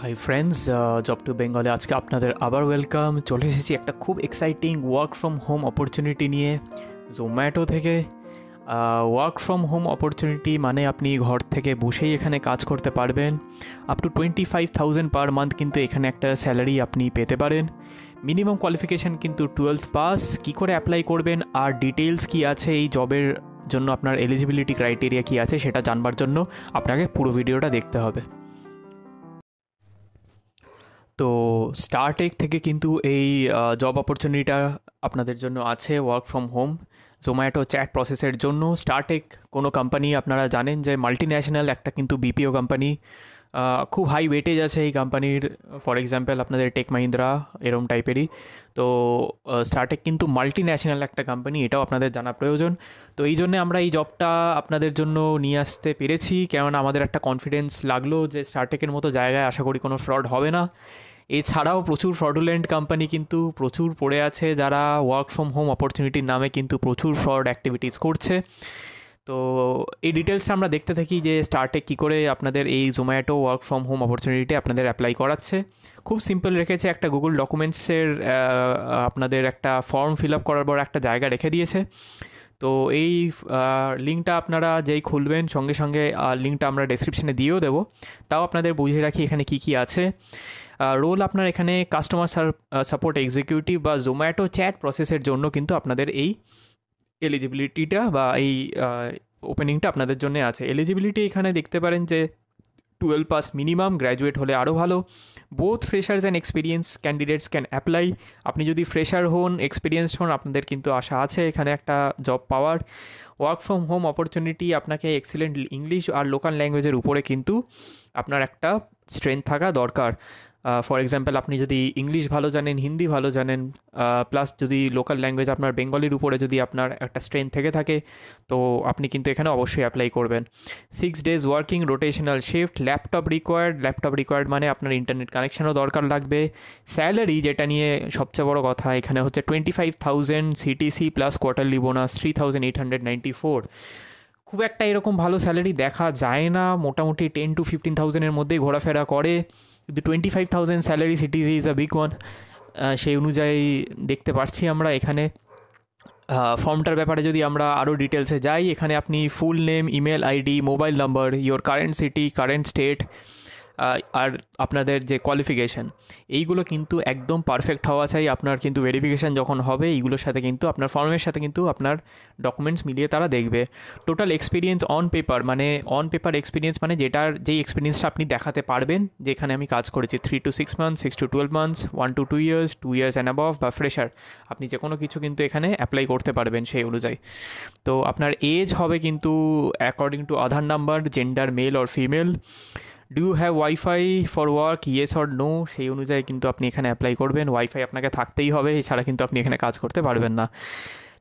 Hi friends, job two বেঙ্গলে আজকে আপনাদের আবার ওয়েলকাম। চলে এসেছি একটা খুব exciting work from home opportunity নিয়ে জোম্যাটো থেকে। ওয়ার্ক ফ্রম হোম অপরচুনিটি মানে আপনি ঘর থেকে বসেই এখানে কাজ করতে পারবেন। আপ টু 25,000 পার মান্থ কিন্তু এখানে একটা স্যালারি আপনি পেতে পারেন। মিনিমাম কোয়ালিফিকেশান কিন্তু 12th পাস। কী করে অ্যাপ্লাই করবেন আর ডিটেলস কী আছে এই জবের জন্য, আপনার এলিজিবিলিটি ক্রাইটেরিয়া কী আছে সেটা জানবার জন্য আপনাকে পুরো ভিডিওটা দেখতে হবে। তো স্টারটেক থেকে কিন্তু এই জব অপরচুনিটিটা আপনাদের জন্য আছে work from home Zomato chat প্রসেসের জন্য। স্টারটেক কোনো কোম্পানি আপনারা জানেন যে মাল্টি ন্যাশনাল একটা কিন্তু বিপিও কোম্পানি, খুব হাই ওয়েটেজ আছে এই কোম্পানির। ফর এক্সাম্পল আপনাদের টেক মাহিন্দ্রা এরম টাইপেরই। তো স্টারটেক কিন্তু মাল্টি ন্যাশনাল একটা কোম্পানি, এটাও আপনাদের জানা প্রয়োজন। তো এই জন্যে আমরা এই জবটা আপনাদের জন্য নিয়ে আসতে পেরেছি, কেননা আমাদের একটা কনফিডেন্স লাগলো যে স্টারটেকের মতো জায়গায় আশা করি কোনো ফ্রড হবে না। এছাড়াও প্রচুর ফ্রডুলেন্ট কোম্পানি কিন্তু প্রচুর পড়ে আছে, যারা ওয়ার্ক ফ্রম হোম অপরচুনিটির নামে কিন্তু প্রচুর ফ্রড অ্যাক্টিভিটিস করছে। তো এই ডিটেলসটা আমরা দেখতে থাকি যে স্টারটেক কী করে আপনাদের এই Zomato work from home opportunity আপনাদের অ্যাপ্লাই করাচ্ছে। খুব সিম্পল রেখেছে, একটা গুগল ডকুমেন্টসের আপনাদের একটা ফর্ম ফিল আপ করার পর একটা জায়গা রেখে দিয়েছে। তো এই লিঙ্কটা আপনারা যেই খুলবেন সঙ্গে সঙ্গে লিঙ্কটা আমরা ডেসক্রিপশানে দিয়েও দেবো। তাও আপনাদের বুঝিয়ে রাখি এখানে কী কী আছে। রোল আপনার এখানে কাস্টমার সাপোর্ট এক্সিকিউটিভ বা জোম্যাটো চ্যাট প্রসেসের জন্য কিন্তু আপনাদের এই এলিজিবিলিটিটা বা এই ওপেনিংটা আপনাদের জন্য আছে। এলিজিবিলিটি এখানে দেখতে পারেন যে 12 পাস মিনিমাম, গ্র্যাজুয়েট হলে আরও ভালো। Both freshers and experience candidates can apply. আপনি যদি ফ্রেশার হন, এক্সপিরিয়েন্স হন, আপনাদের কিন্তু আশা আছে এখানে একটা job power. Work from home opportunity আপনাকে এক্সিলেন্ট ইংলিশ আর লোকাল ল্যাঙ্গুয়েজের উপরে কিন্তু আপনার একটা স্ট্রেংথ থাকা দরকার। ফর এক্সাম্পল আপনি যদি ইংলিশ ভালো জানেন, হিন্দি ভালো জানেন, প্লাস যদি লোকাল ল্যাঙ্গুয়েজ আপনার বেঙ্গলির উপরে যদি আপনার একটা স্ট্রেংথ থেকে থাকে, তো আপনি কিন্তু এখানে অবশ্যই অ্যাপ্লাই করবেন। 6 days working, rotational shift, laptop required মানে আপনার ইন্টারনেট কানেকশানও দরকার লাগবে। স্যালারি, যেটা নিয়ে সবচেয়ে বড় কথা, এখানে হচ্ছে 25,000 সিটিসি প্লাস কোয়ার্টারলি বোনাস 3,894। খুব একটা এরকম ভালো স্যালারি দেখা যায় না, মোটামুটি 10 to 15,000-এর মধ্যেই ঘোরাফেরা করে। কিন্তু 25,000 salary সিটিজ is a big one. সেই অনুযায়ী দেখতে পাচ্ছি আমরা এখানে ফর্মটার ব্যাপারে যদি আমরা আরও ডিটেলসে যাই, এখানে আপনি full name, email ID, mobile number, your current city, current state, আর আপনাদের যে কোয়ালিফিকেশান, এইগুলো কিন্তু একদম পারফেক্ট হওয়া চাই। আপনার কিন্তু ভেরিফিকেশান যখন হবে এইগুলোর সাথে কিন্তু আপনার ফর্মের সাথে কিন্তু আপনার ডকুমেন্টস মিলিয়ে তারা দেখবে। টোটাল এক্সপিরিয়েন্স অন পেপার, মানে অন পেপার এক্সপিরিয়েন্স মানে যেই এক্সপিরিয়েন্সটা আপনি দেখাতে পারবেন যেখানে আমি কাজ করেছি, 3 to 6 months, 6 to 12 months, 1 to 2 years, 2 years and above বা ফ্রেশার, আপনি যে কোনো কিছু কিন্তু এখানে অ্যাপ্লাই করতে পারবেন সেই অনুযায়ী। তো আপনার এজ হবে কিন্তু according to Aadhaar number, gender male or female. Do you have wifi for work, yes or no, সেই অনুযায়ী কিন্তু আপনি এখানে অ্যাপ্লাই করবেন। ওয়াইফাই আপনাকে থাকতেই হবে, এছাড়া কিন্তু আপনি এখানে কাজ করতে পারবেন না।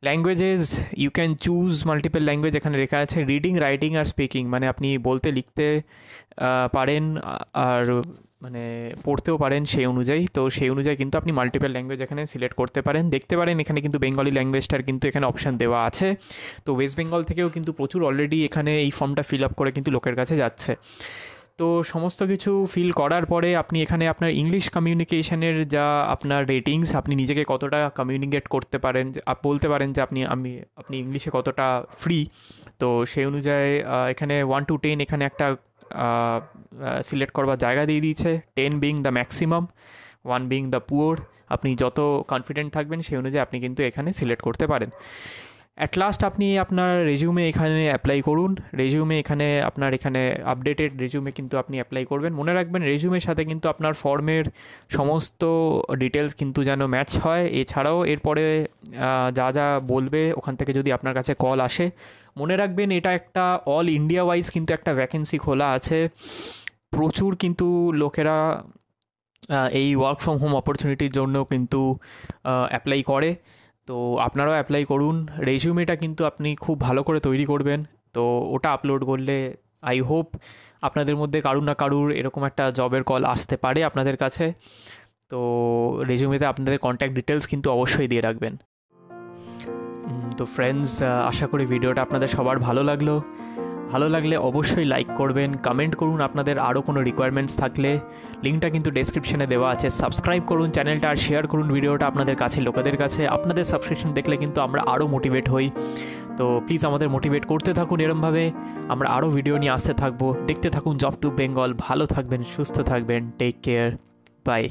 Languages, you can choose multiple language, এখানে লেখা আছে। রিডিং, রাইটিং আর স্পিকিং, মানে আপনি বলতে লিখতে পারেন আর মানে পড়তেও পারেন সেই অনুযায়ী। তো সেই অনুযায়ী কিন্তু আপনি মাল্টিপল ল্যাঙ্গুয়েজ এখানে সিলেক্ট করতে পারেন। দেখতে পারেন এখানে কিন্তু বেঙ্গলি ল্যাঙ্গুয়েজটার কিন্তু এখানে অপশান দেওয়া আছে। তো ওয়েস্ট বেঙ্গল থেকেও কিন্তু প্রচুর অলরেডি এখানে এই ফর্মটা ফিল আপ করে কিন্তু লোকের কাছে যাচ্ছে। তো সমস্ত কিছু ফিল করার পরে আপনি এখানে আপনার ইংলিশ কমিউনিকেশনের যা আপনার রেটিংস, আপনি নিজেকে কতটা কমিউনিকেট করতে পারেন, বলতে পারেন যে আপনি ইংলিশে কতটা ফ্রি। তো সেই অনুযায়ী এখানে 1 to 10 এখানে একটা সিলেক্ট করবার জায়গা দিয়ে দিয়েছে। 10 being the maximum, 1 being the poor. আপনি যত কনফিডেন্ট থাকবেন সেই অনুযায়ী আপনি কিন্তু এখানে সিলেক্ট করতে পারেন। অ্যাট লাস্ট আপনি আপনার রেজিউমে এখানে অ্যাপ্লাই করুন। রেজিউমে আপনার এখানে আপডেটেড রেজিউমে কিন্তু আপনি অ্যাপ্লাই করবেন। মনে রাখবেন রেজিউমের সাথে কিন্তু আপনার ফর্মের সমস্ত ডিটেলস কিন্তু যেন ম্যাচ হয়। এছাড়াও এরপরে যা যা বলবে ওখান থেকে যদি আপনার কাছে কল আসে, মনে রাখবেন এটা একটা অল ইন্ডিয়া ওয়াইজ কিন্তু একটা ভ্যাকেন্সি খোলা আছে। প্রচুর কিন্তু লোকেরা এই ওয়ার্ক ফ্রম হোম অপরচুনিটির জন্য কিন্তু অ্যাপ্লাই করে। তো আপনারাও অ্যাপ্লাই করুন। রেজিউমেটা কিন্তু আপনি খুব ভালো করে তৈরি করবেন। তো ওটা আপলোড করলে আই হোপ আপনাদের মধ্যে কারুর না কারুর এরকম একটা জবের কল আসতে পারে আপনাদের কাছে। তো রেজিউমেতে আপনাদের কন্ট্যাক্ট ডিটেলস কিন্তু অবশ্যই দিয়ে রাখবেন। তো ফ্রেন্ডস, আশা করি ভিডিওটা আপনাদের সবার ভালো লাগলো। ভালো লাগলে অবশ্যই লাইক করবেন, কমেন্ট করুন আপনাদের আরও কোনো রিকোয়ারমেন্টস থাকলে, লিঙ্কটা কিন্তু ডেসক্রিপশনে দেওয়া আছে। সাবস্ক্রাইব করুন চ্যানেলটা আর শেয়ার করুন ভিডিওটা আপনাদের কাছে লোকেদের কাছে। আপনাদের সাবস্ক্রিপশন দেখলে কিন্তু আমরা আরও মোটিভেট হই, তো প্লিজ আমাদের মোটিভেট করতে থাকুন এরমভাবে, আমরা আরও ভিডিও নিয়ে আসতে থাকবো। দেখতে থাকুন জব টু বেঙ্গল। ভালো থাকবেন, সুস্থ থাকবেন, টেক কেয়ার, বাই।